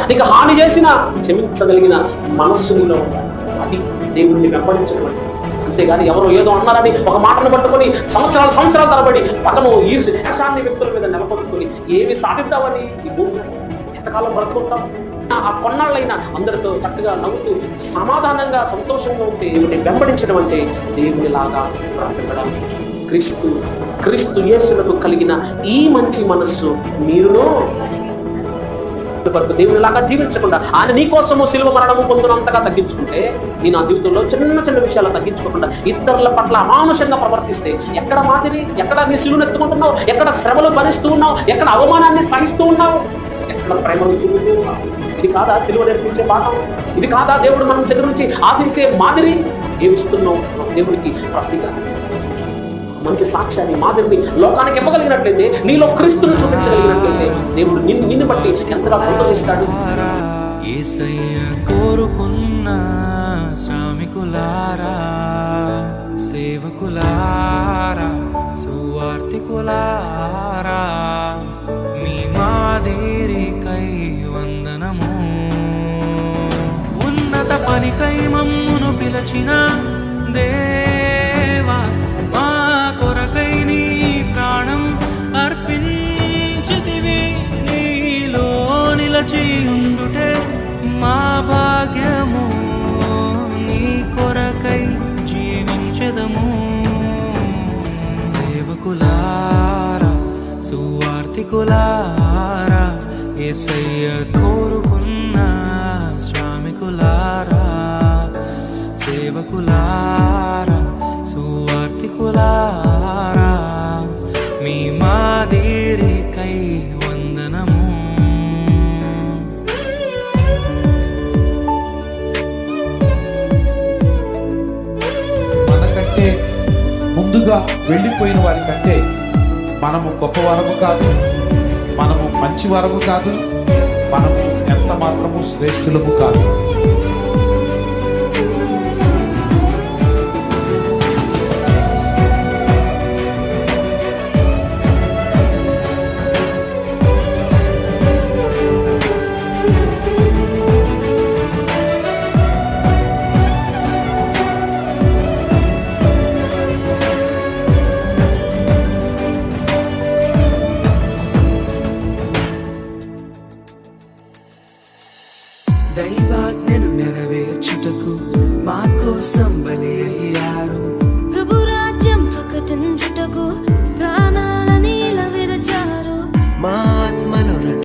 నీకు హాని చేసిన క్షమించగలిగిన మనస్సు నీలో ఉండాలి. అది దేవుడిని వెంబడించడం. అంతేగాని ఎవరో ఏదో అన్నారని ఒక మాటను పట్టుకొని సంవత్సరాల తరబడి పక్కన ఈర్ష్యాన్ని వ్యక్తుల మీద నిలబడుకొని ఏమి సాధిద్దామని ఈ భూమి ఎంతకాలం బ్రతుకుంటాం? ఆ కొన్నాళ్ళైనా అందరితో చక్కగా నవ్వుతూ సమాధానంగా సంతోషంగా ఉంటే దేవుడిని వెంబడించడం అంటే దేవునిలాగా బ్రతకడం. క్రీస్తు యేసులకు కలిగిన ఈ మంచి మనస్సు మీరును వరకు దేవునిలాగా జీవించకుండా ఆయన నీ కోసము శిలువ మరణము పొందినంతగా తగ్గించుకుంటే, నేను ఆ జీవితంలో చిన్న విషయాలు తగ్గించుకోకుండా ఇతరుల పట్ల అమానుషంగా ప్రవర్తిస్తే ఎక్కడ మాదిరి, ఎక్కడ నీ శిలువను ఎత్తుకుంటున్నావు, ఎక్కడ శ్రమలు భరిస్తూ ఉన్నావు, ఎక్కడ అవమానాన్ని సహిస్తూ ఉన్నావు, ఎక్కడ ప్రేమను చూపుతూ ఉన్నావు? ఇది కాదా శిలువ నేర్పించే పాఠం? ఇది కాదా దేవుడు మన దగ్గర నుంచి ఆశించే మాదిరి? ఏమిస్తున్నావు దేవుడికి ప్రతిగా? మంచి సాక్ష్యాన్ని, మాదిరిని లోకానికి ఇవ్వగలిగినట్లయితే, నీలో క్రీస్తును చూపించగలిగినట్లయితే దేవుడు నిన్ను బట్టి ఎంతగా సంతోషిస్తాడు. యేసయ్య కోరుకున్న శ్రామికులారా, సేవకులారా, సువార్తికులారా, మీ మాదిరికై వందనము. ఉన్నత పనికై మమ్మును పిలచిన దేవా, మా కొరకై నీ ప్రాణం అర్పించితివి. నీలో నిలచి ఉండుటే మా భాగ్యము, నీ కొరకై జీవించెదము. సేవకులారా, సువార్తికులారా, యేసయ్య కోరుకున్న శ్రామికులారా, సేవకులారా, సువార్తికులారా, మీ మాదిరికై వందనము. మనకంటే ముందుగా వెళ్ళిపోయిన వారి కంటే మనము గొప్పవారము కాదు, మనము మంచివారము కాదు, మనము ఎంత మాత్రము శ్రేష్ఠులము కాదు. దైవాజ్ఞను నెరవేర్చుటకు మా కోసం బలి అయ్యారు. ప్రభు రాజ్యం ప్రకటించుటకు